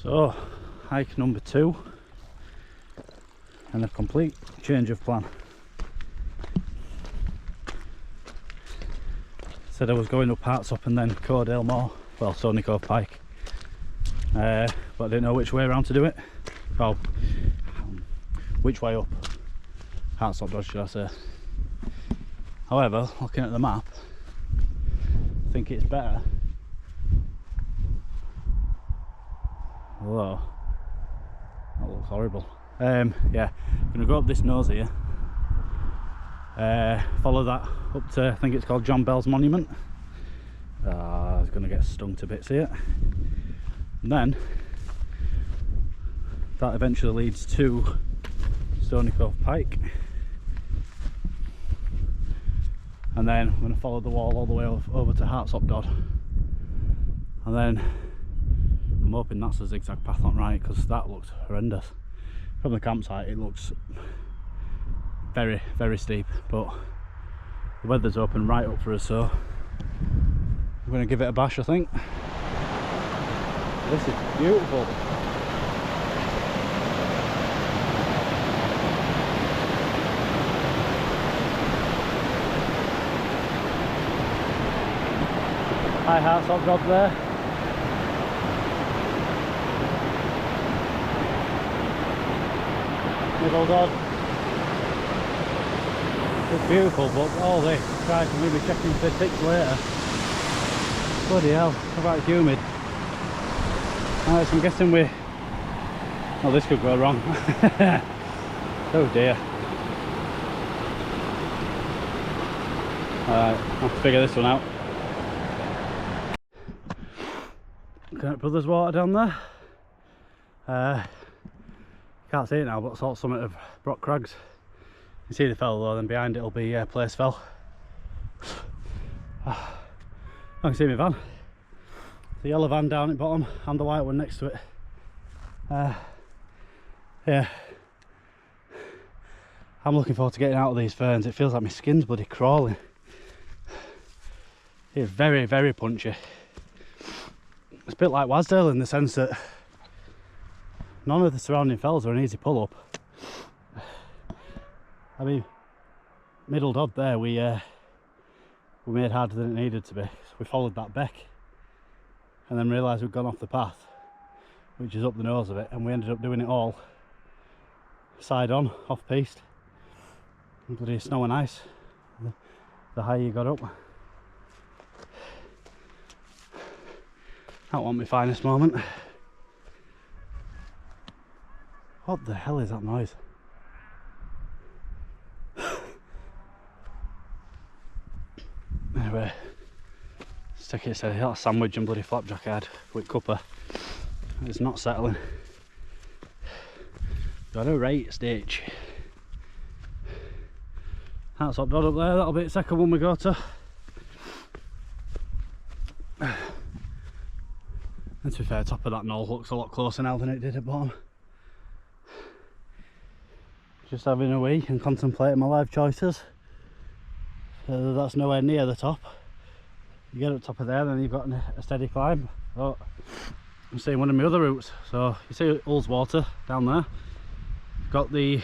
So, hike number 2 and a complete change of plan. Said I was going up Hartsop and then Cordale more, well, Stony, Cove, Pike, but I didn't know which way around to do it. Well, which way up Hartsop Dodd, should I say. However, looking at the map, I think it's better. Although that looks horrible. Yeah, I'm gonna go up this nose here, follow that up to, I think it's called John Bell's Monument. I was gonna get stung to bits here. And then that eventually leads to Stony, Cove, Pike. And then I'm going to follow the wall all the way over to Hartsop Dodd. And then I'm hoping that's a zigzag path on right, because that looks horrendous. From the campsite it looks very, very steep, but the weather's open right up for us, so I'm going to give it a bash, I think. This is beautiful. Hi, Hartsop Dodd there. Middle Dodd. It's beautiful, but holy Christ, I'm going to be checking for ticks later. Bloody hell, how about humid? Alright, so I'm guessing oh, this could go wrong. Oh dear. Alright, I'll have to figure this one out. Looking at Brothers Water down there. Can't see it now, but I saw something of Brock Crags. You see the fell though, then behind it'll be Place Fell. I can see my van. The yellow van down at the bottom and the white one next to it. Yeah, I'm looking forward to getting out of these ferns. It feels like my skin's bloody crawling. It's very, very punchy. It's a bit like Wasdale in the sense that none of the surrounding fells are an easy pull up. I mean, Middle Dodd there we made harder than it needed to be. So we followed that beck and then realised we'd gone off the path, which is up the nose of it, and we ended up doing it all side on, off piste. Bloody snow and ice, the higher you got up. That wasn't my finest moment. What the hell is that noise? Anyway, let's take it steady. That sandwich and bloody flapjack I had with cuppa. It's not settling. Got a right stitch. Hartsop Dodd up there, that'll be the second one we go to. And to be fair, top of that knoll looks a lot closer now than it did at bottom. Just having a wee and contemplating my life choices. That's nowhere near the top. You get up top of there, then you've got a steady climb. But I'm seeing one of my other routes. So you see Ullswater down there. Got the,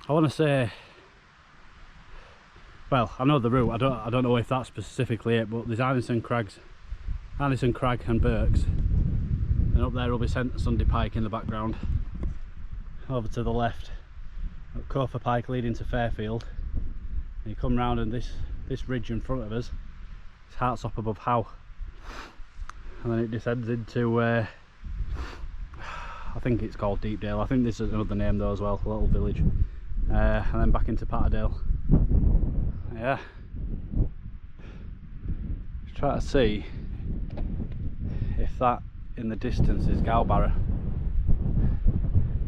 I want to say, well, I know the route. I don't know if that's specifically it, but there's Arneson Crag and Burks, and up there will be Sunday Pike in the background. Over to the left, Cove for Pike leading to Fairfield. And you come round and this ridge in front of us is Hartsop above Howe, and then it descends into I think it's called Deepdale. I think this is another name though as well, a little village, and then back into Patterdale. Yeah, just try to see if that in the distance is Galbarra.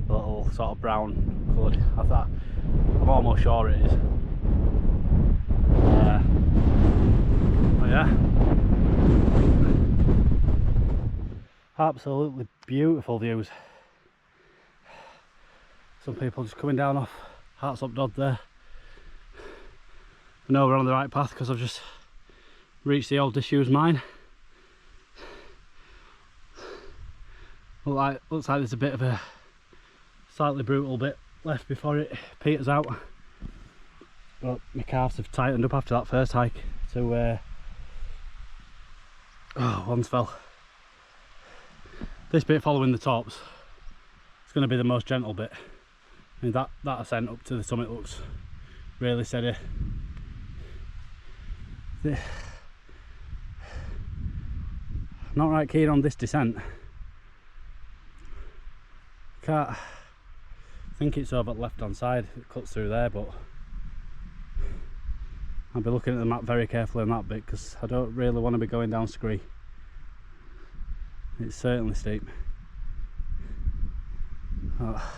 A little sort of brown coloured. I'm almost sure it is. Oh yeah, absolutely beautiful views. Some people just coming down off Hartsop Dodd there. I know we're on the right path because I've just reached the old disused mine. Looks like there's a bit of a slightly brutal bit left before it peters out. But my calves have tightened up after that first hike to oh, one fell. This bit following the tops, it's going to be the most gentle bit. I mean, that ascent up to the summit looks really steady. Not right keen on this descent. Can't think it's over the left hand side, it cuts through there, but I'll be looking at the map very carefully on that bit because I don't really want to be going down scree. It's certainly steep. Oh.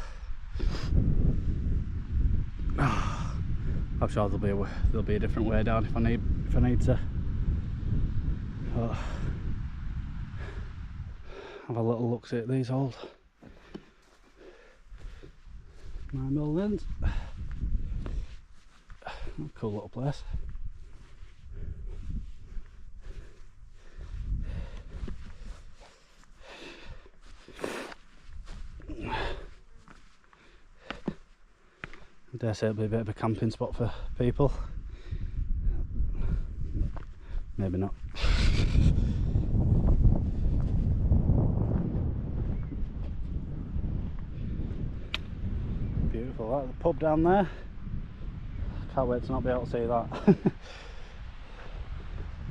Oh. I'm sure there'll be a different way down if I need to. Oh. Have a little look at these old 9mm. Cool little place. I dare say it'll be a bit of a camping spot for people. Maybe not. Beautiful, like the pub down there. Can't wait to not be able to see that.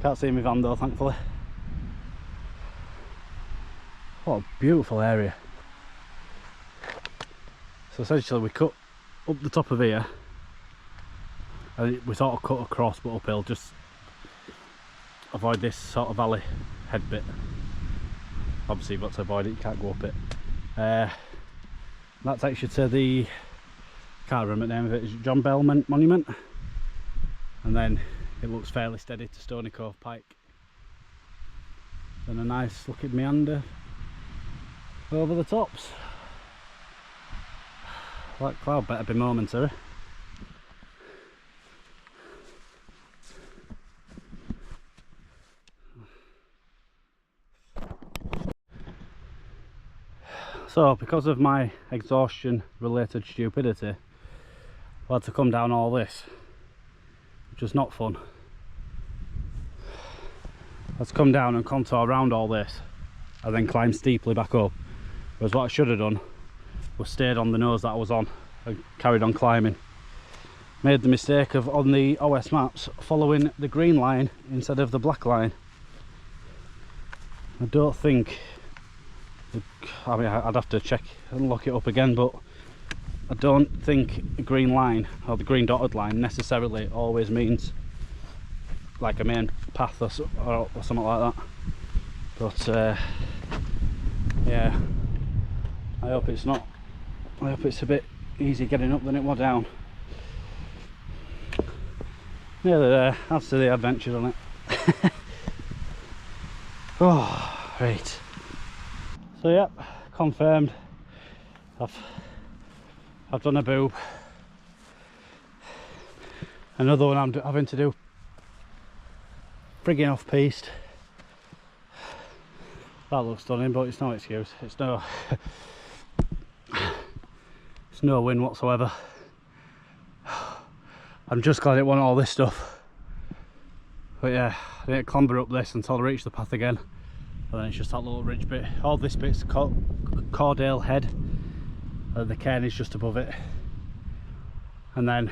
Can't see my van though, thankfully. What a beautiful area. So essentially we cut up the top of here and we sort of cut across but uphill, just avoid this sort of valley head bit. Obviously you've got to avoid it, you can't go up it. That takes you to the, can't remember the name of it, it's John Bell Monument, and then it looks fairly steady to Stony Cove Pike. Then a nice looking meander over the tops. That cloud better be momentary. So because of my exhaustion related stupidity, I had to come down all this, which was not fun. I had to come down and contour around all this and then climb steeply back up. Whereas what I should have done was stayed on the nose that I was on and carried on climbing. Made the mistake of, on the OS maps, following the green line instead of the black line. I don't think, I mean I'd have to check and look it up again, but I don't think the green line or the green dotted line necessarily always means like a main path or something like that. But yeah, I hope it's not. I hope it's a bit easier getting up than it was down. Nearly there, adds to the adventure, doesn't it? Oh, right. So yep, confirmed. I've done a boob. Another one I'm having to do frigging off piste. That looks stunning, but it's no excuse. It's no win whatsoever. I'm just glad it wasn't all this stuff. But yeah, I need to clamber up this until I reach the path again. And then it's just that little ridge bit. All this bit's Cordale Head. The cairn is just above it. And then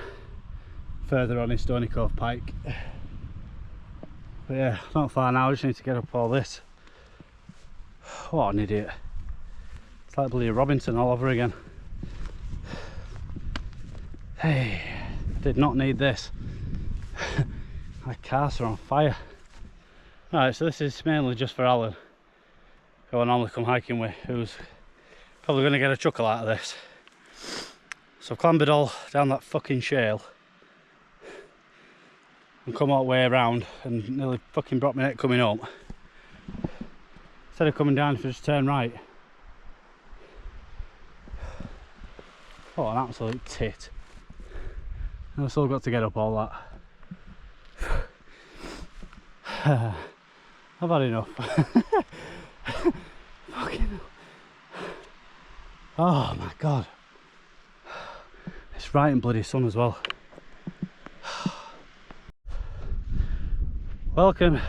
further on is Stony Cove Pike. But yeah, not far now, I just need to get up all this. What an idiot. It's like bloody Robinson all over again. Hey, I did not need this. My cars are on fire. Alright, so this is mainly just for Alan, who I normally come hiking with, who's probably going to get a chuckle out of this. So I've clambered all down that fucking shale and come all the way around and nearly fucking broke my neck coming up. Instead of coming down, if I just turn right. Oh, an absolute tit. And I've still got to get up all that. I've had enough. Fucking hell. Oh my god. It's right in bloody sun as well. Welcome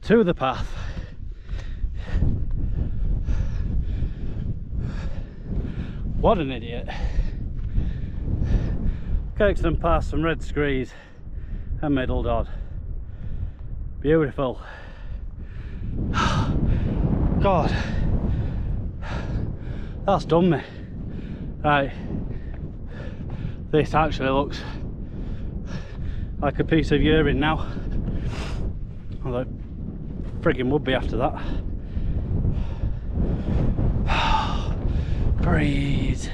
to the path. What an idiot. Kirkstone Pass, some red screes and middle Dodd. Beautiful. God, that's done me. Right, this actually looks like a piece of urine now. Although it friggin' would be after that. Breathe.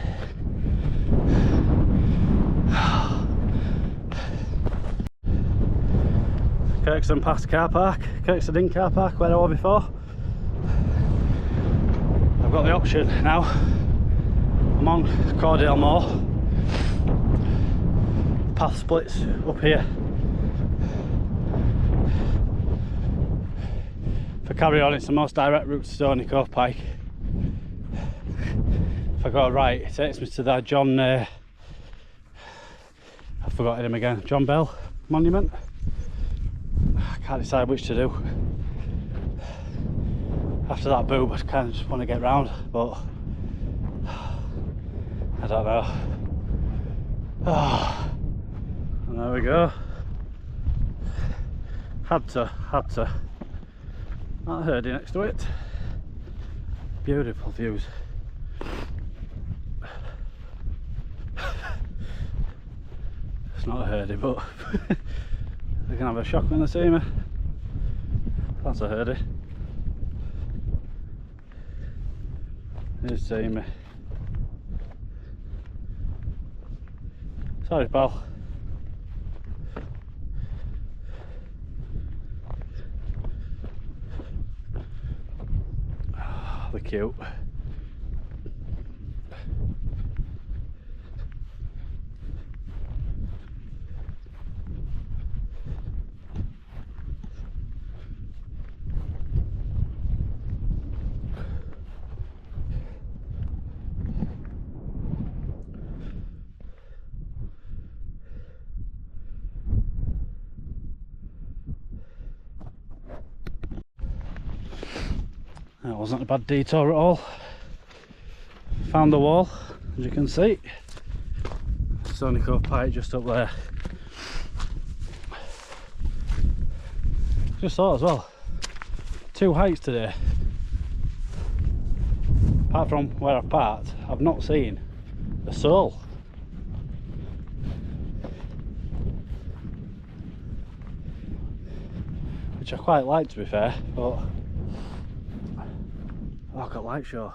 Kirkstone Pass car park, Kirkstone Inn car park where I was before. I've got the option now. I'm on Cordale Moor. The path splits up here. If I carry on, it's the most direct route to Stony, Cove, Pike. If I go right, it takes me to that John, I've forgotten him again, John Bell monument. I can't decide which to do. After that boob, I kind of just want to get round, but I don't know. Oh, and there we go. Had to. That herding next to it. Beautiful views. It's not a herding, but they can have a shock when they see me. That's a herding. He's seeing me. Sorry, pal. Oh, they're cute. That wasn't a bad detour at all. Found the wall, as you can see. Stony Cove Pike just up there. Just thought as well, two hikes today. Apart from where I've parked, I've not seen a soul. Which I quite like, to be fair, but oh, I've got light show.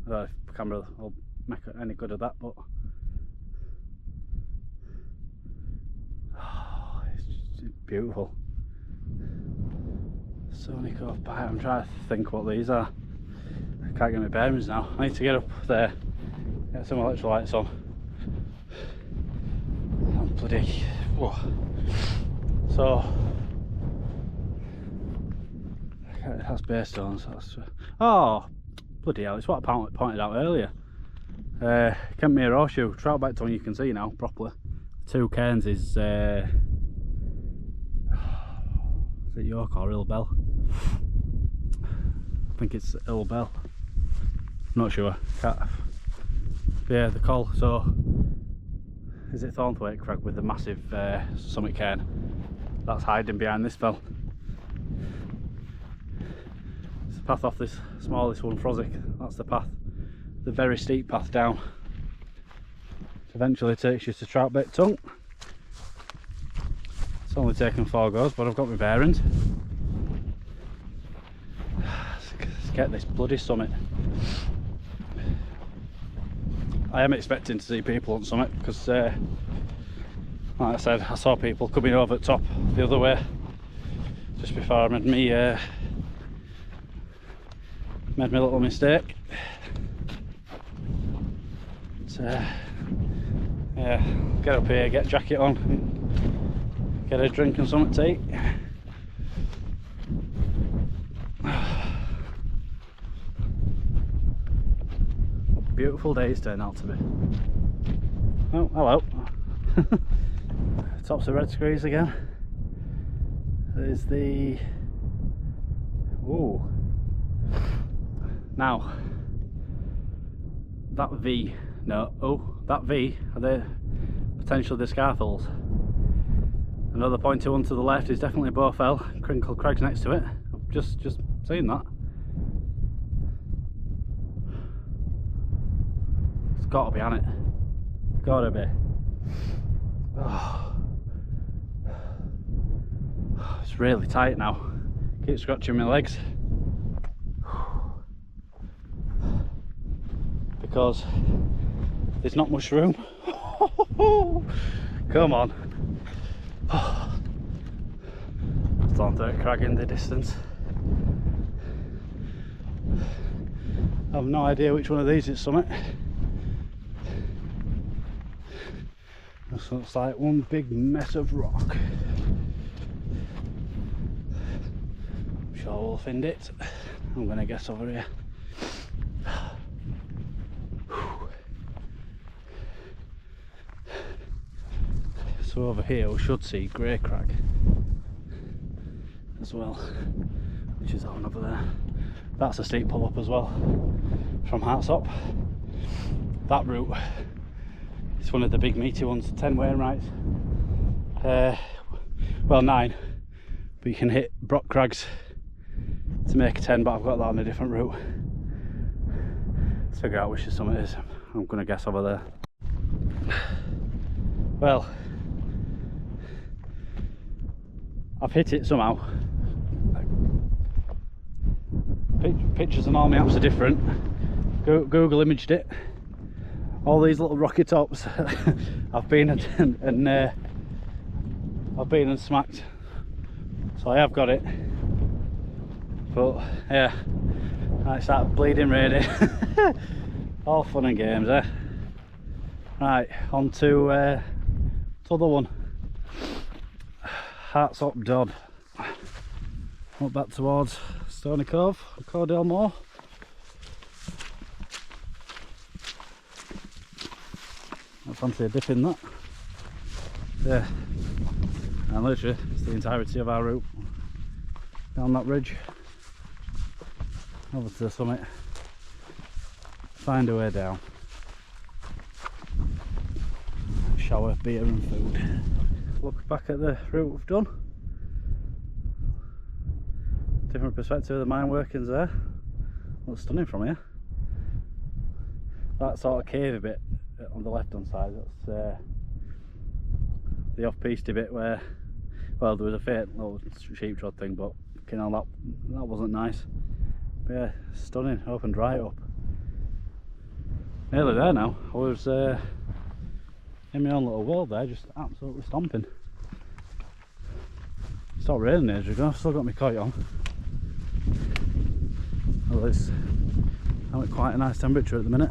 I don't know if the camera will make any good of that, but oh, it's beautiful. Stony Cove Pike. I'm trying to think what these are. I can't get my bearings now. I need to get up there, get some electrolytes on. I'm bloody. Whoa. So that's base stones. That's oh. Bloody hell, it's what I pointed out earlier. Kentmere Horseshoe, troutback tongue you can see now properly. 2 cairns is it York or Illbell? I think it's Illbell. Not sure. Can't. Yeah, the col. So is it Thornthwaite Crag with the massive summit cairn? That's hiding behind this fell. Path off this smallest one, Frosick. That's the path, the very steep path down. Eventually takes you to Troutbeck Tongue. It's only taken 4 goes, but I've got my bearings. Let's get this bloody summit. I am expecting to see people on summit because, like I said, I saw people coming over the top the other way just before I made me little mistake. But, yeah, get up here, get a jacket on, get a drink and something to eat. beautiful day it's turned out to be. Oh, hello. Tops of red screes again. There's the... Ooh. Now, that V, no, oh, that V are the potentially the Scarfels. Another pointy one to the left is definitely Bowfell, Crinkle Crags next to it. Just saying that. It's got to be on it. Got to be. Oh. It's really tight now. Keep scratching my legs. Because there's not much room. Come on. Stone 30 crag in the distance. I have no idea which one of these is summit. This looks like one big mess of rock. I'm sure we'll find it. I'm gonna guess over here. So over here we should see grey crag as well, which is on over there. That's a steep pull up as well from Hartsop. That route is one of the big meaty ones, 10 Wainwrights. Well 9, but you can hit Brock Crags to make a 10, but I've got that on a different route. Let's figure out which the summit is. I'm going to guess over there. Well, I've hit it somehow. Pictures and all my apps are different. Google imaged it. All these little rocky tops I've been and smacked. So I have got it. But yeah, I started bleeding really. All fun and games, eh? Right, on to the other one. Hartsop Dodd. Up back towards Stony Cove, Cordell Moor. I fancy a dip in that. Yeah, and literally it's the entirety of our route down that ridge over to the summit. Find a way down. Shower, beer and food. Look back at the route we've done. Different perspective of the mine workings there. Looks stunning from here. That sort of cavey bit on the left hand side, that's the off-piste bit where, well, there was a faint little sheep trod thing, but you know, that wasn't nice. But yeah, stunning, opened right up. Nearly there now. I was in my own little world there, just absolutely stomping. It stopped raining ages ago, I've still got my coat on. Well, it's quite a nice temperature at the minute.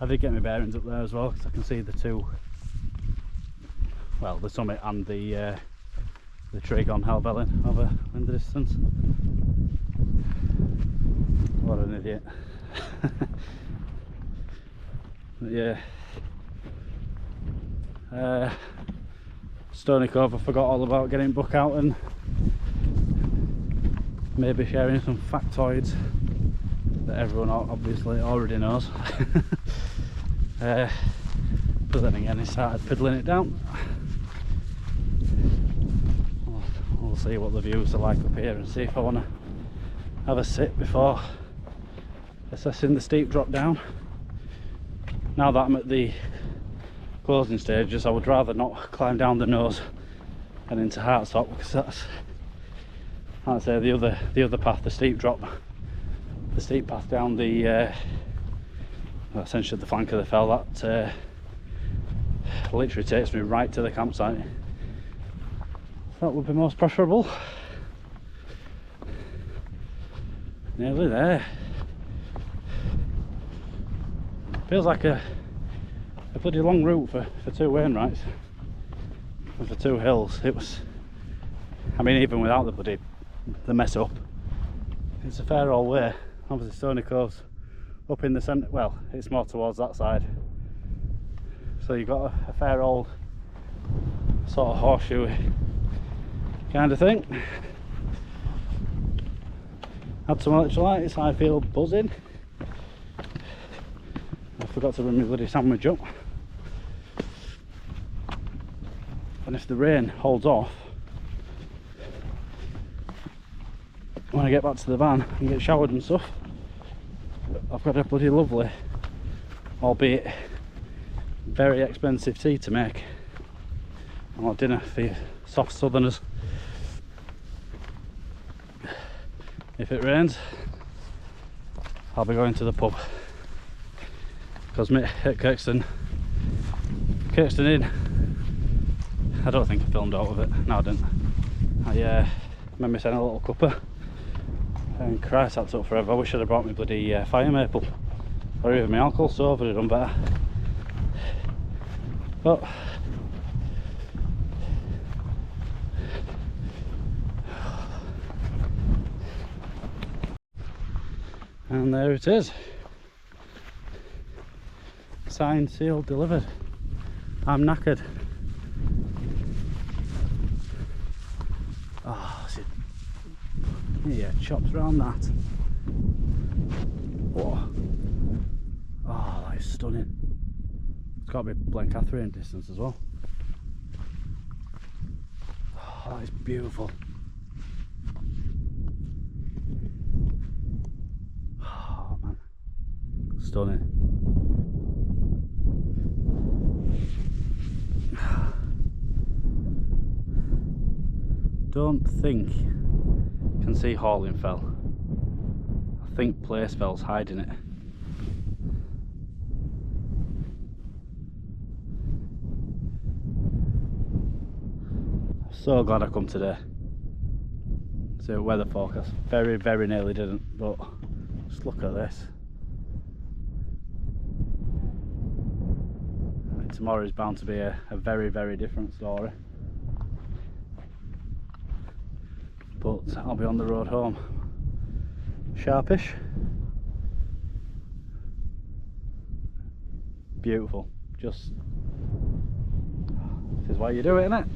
I did get my bearings up there as well, because I can see the two, well, the summit and the trig on Helvellyn over in the distance. What an idiot. But yeah, Stony Cove, I forgot all about getting book out and maybe sharing some factoids that everyone obviously already knows. But then again, he started piddling it down. We'll see what the views are like up here and see if I want to have a sit before assessing the steep drop down. Now that I'm at the closing stages, I would rather not climb down the nose and into Hartsop, because that's, I'd say, the other path, the steep drop, the steep path down the well, essentially the flank of the fell, that literally takes me right to the campsite. That would be most preferable. Nearly there. Feels like a bloody long route for two Wainwrights and for two hills. It was, I mean, even without the mess up, it's a fair old way. Obviously Stony Cove's up in the centre. Well, it's more towards that side. So you've got a fair old sort of horseshoe kind of thing. Had some electrolytes, I feel buzzing. I forgot to bring my bloody sandwich up. And if the rain holds off, when I get back to the van and get showered and stuff, I've got a bloody lovely, albeit very expensive tea to make. Or dinner for you soft southerners. If it rains, I'll be going to the pub. Because me at Kirkston Inn, I don't think I filmed out of it. No, I didn't. I remember saying a little cuppa. And Christ, that took forever. I wish I'd have brought me bloody fire maple. Or even my alcohol stove would have done better. But and there it is. Signed, sealed, delivered. I'm knackered. Oh, yeah, chops around that. Whoa. Oh, that is stunning. It's got to be Blencathrian distance as well. Oh, that is beautiful. Oh man, stunning. Don't think can see Hauling Fell. I think Placefell's hiding it. So glad I come today. So weather forecast very nearly didn't, but just look at this. And tomorrow is bound to be a very different story. But I'll be on the road home sharpish. Beautiful. Just, this is why you do it, innit?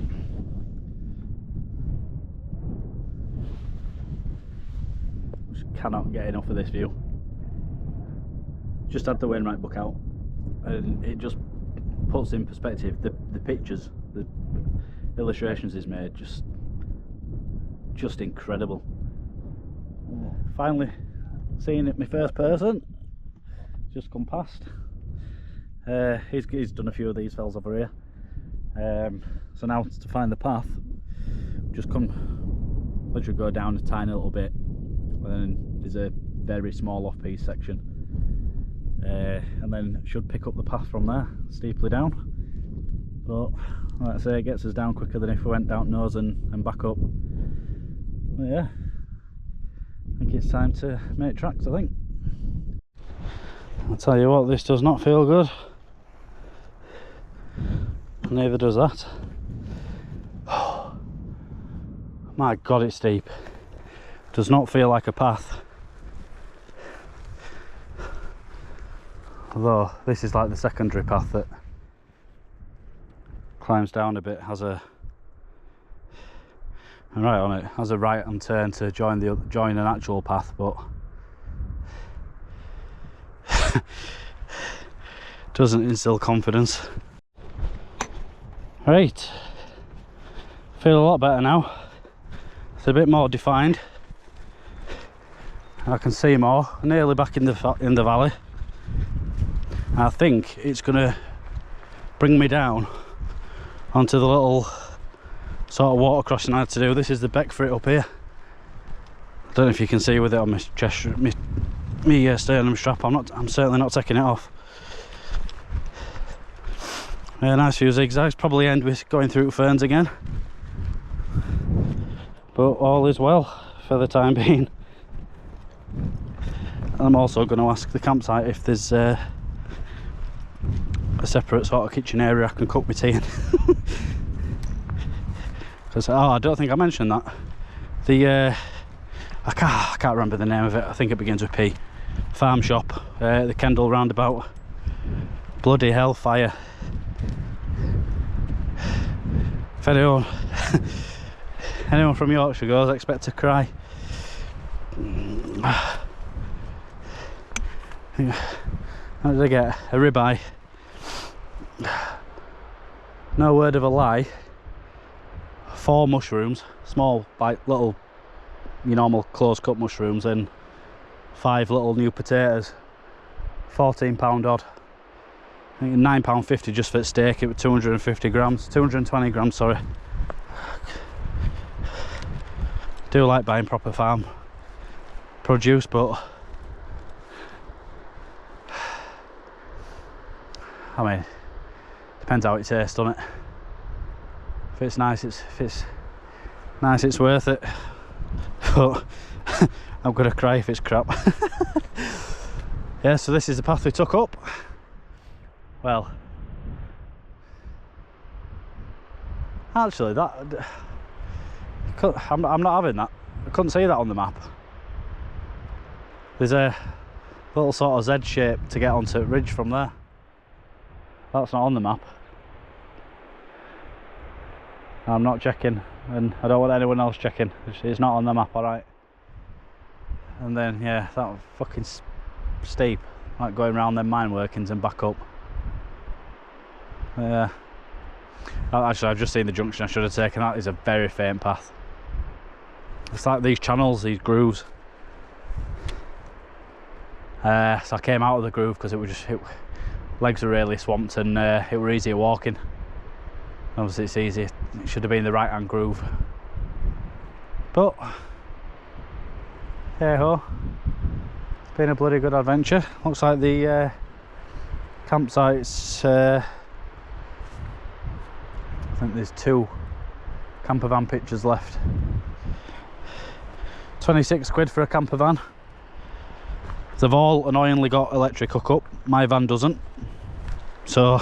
Just cannot get enough of this view. Just had the Wainwright book out and it just puts in perspective the pictures, the illustrations he's made, just incredible. Finally seeing it my first person, just come past. He's done a few of these fells over here, so now to find the path, just come, literally go down a tiny little bit and then there's a very small off-piste section, and then should pick up the path from there steeply down. But like I say, it gets us down quicker than if we went down nose and back up. But yeah, I think it's time to make tracks, I think. I'll tell you what, this does not feel good. Neither does that. Oh, my God, it's steep. Does not feel like a path. Although this is like the secondary path that climbs down a bit, has a, and right on it, has a right hand turn to join an actual path, but doesn't instill confidence. Right, feel a lot better now. It's a bit more defined. I can see more, nearly back in the valley. I think it's gonna bring me down onto the little sort of water crossing I had to do. This is the beck for it up here. I don't know if you can see with it on my chest, my sternum strap. I'm certainly not taking it off. Nice few zigzags, probably end with going through ferns again, but all is well for the time being. I'm also going to ask the campsite if there's a separate sort of kitchen area I can cook my tea in. Because I don't think I mentioned that the I can't remember the name of it. I think it begins with P. farm shop, the Kendall roundabout. Bloody hellfire. If anyone anyone from Yorkshire goes, I expect to cry. How did I get? A ribeye. No word of a lie. 4 mushrooms, small, like little, your normal close cut mushrooms, and 5 little new potatoes. £14 odd. I think £9.50 just for steak. It was 250 grams, 220 grams, sorry. Do like buying proper farm produce, but I mean, depends how it tastes, doesn't it? If it's nice, it's worth it. But I'm gonna cry if it's crap. Yeah, so this is the path we took up. Well, actually, I'm not having that. I couldn't see that on the map. There's a little sort of Z shape to get onto ridge from there. That's not on the map. I'm not checking, and I don't want anyone else checking. It's not on the map, alright. And then, yeah, that was fucking steep, like going around them mine workings and back up. Yeah. Actually, I've just seen the junction. I should have taken that. It's a very faint path. It's like these channels, these grooves. So I came out of the groove because legs were really swamped, and it were easier walking. Obviously it's easy. It should have been the right hand groove, but hey ho, it's been a bloody good adventure. Looks like the campsite's I think there's 2 camper van pictures left. 26 quid for a camper van. They've all annoyingly got electric hookup. My van doesn't. So,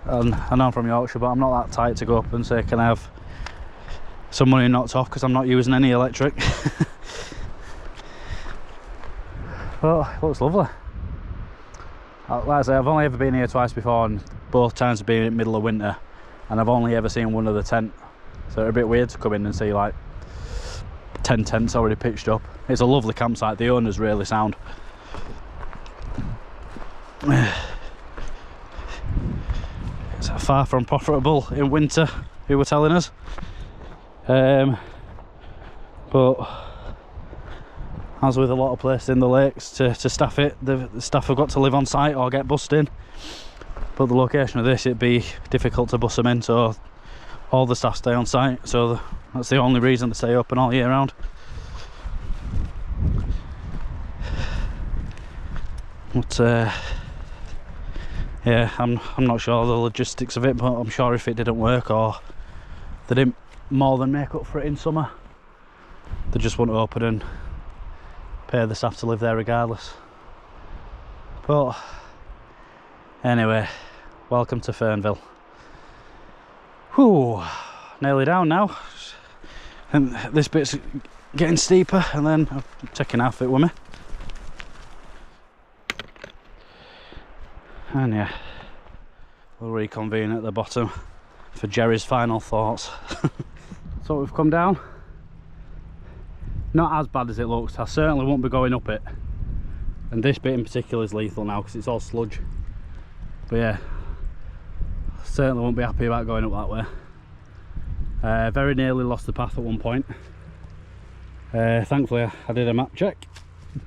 and I know I'm from Yorkshire, but I'm not that tight to go up and say, can I have some money knocked off, because I'm not using any electric. But it looks lovely. Like I say, I've only ever been here twice before, and both times have been in the middle of winter, and I've only ever seen one of the tent. So it's a bit weird to come in and see like 10 tents already pitched up. It's a lovely campsite. The owner's really sound. It's far from profitable in winter, they were telling us. But as with a lot of places in the lakes, to staff it, the staff have got to live on site or get bussed in. But the location of this, it'd be difficult to bus them in, so all the staff stay on site. So that's the only reason they stay open all year round. But yeah, I'm not sure the logistics of it, but I'm sure if it didn't work, or they didn't more than make up for it in summer, they just wouldn't open and pay the staff to live there regardless. But anyway, welcome to Fernville. Whew, nearly down now, and this bit's getting steeper, and then I'm taking half it with me. And yeah, we'll reconvene at the bottom for Jerry's final thoughts. So we've come down. Not as bad as it looks. I certainly won't be going up it, and this bit in particular is lethal now because it's all sludge. But yeah, certainly won't be happy about going up that way. Very nearly lost the path at one point. Thankfully I did a map check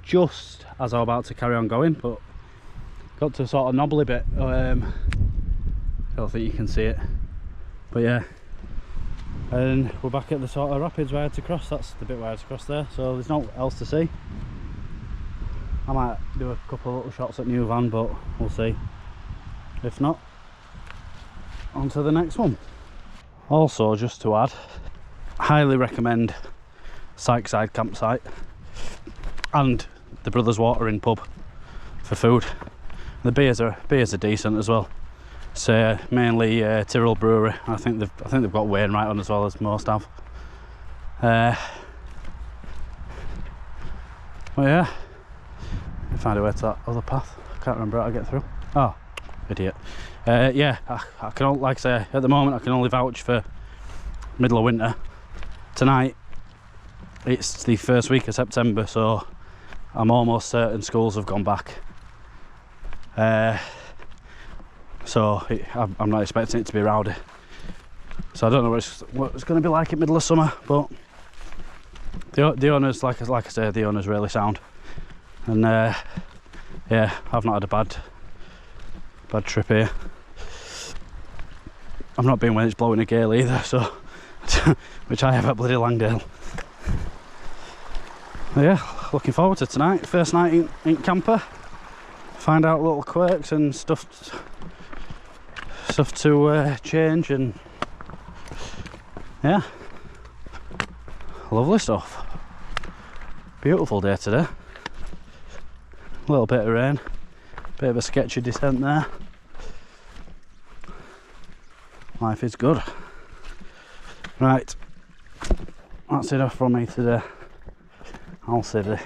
just as I was about to carry on going, but got to a sort of knobbly bit. I don't think you can see it, but yeah, and we're back at the sort of rapids where I had to cross. That's the bit where I had to cross there, so there's not else to see. I might do a couple of little shots at New Van, but we'll see. If not, on to the next one. Also, just to add, highly recommend Sykeside campsite and the Brothers Watering pub for food. The beers are decent as well. It's mainly Tyrrell Brewery. I think they've got Wainwright on as well, as most have. Well, yeah, Find a way to that other path. I can't remember how to get through. Oh, idiot. Yeah, I can, like I say, at the moment I can only vouch for middle of winter. Tonight it's the first week of September, so I'm almost certain schools have gone back. So I'm not expecting it to be rowdy. So I don't know what it's going to be like in middle of summer, but the owners, like I say, the owners really sound. And yeah, I've not had a bad trip here. I'm not being when it's blowing a gale either, so which I have at bloody Langdale. But yeah, looking forward to tonight. First night in camper. Find out little quirks and stuff to change, and yeah, lovely stuff. Beautiful day today. A little bit of rain, bit of a sketchy descent there. Life is good. Right, that's enough from me today. I'll see you.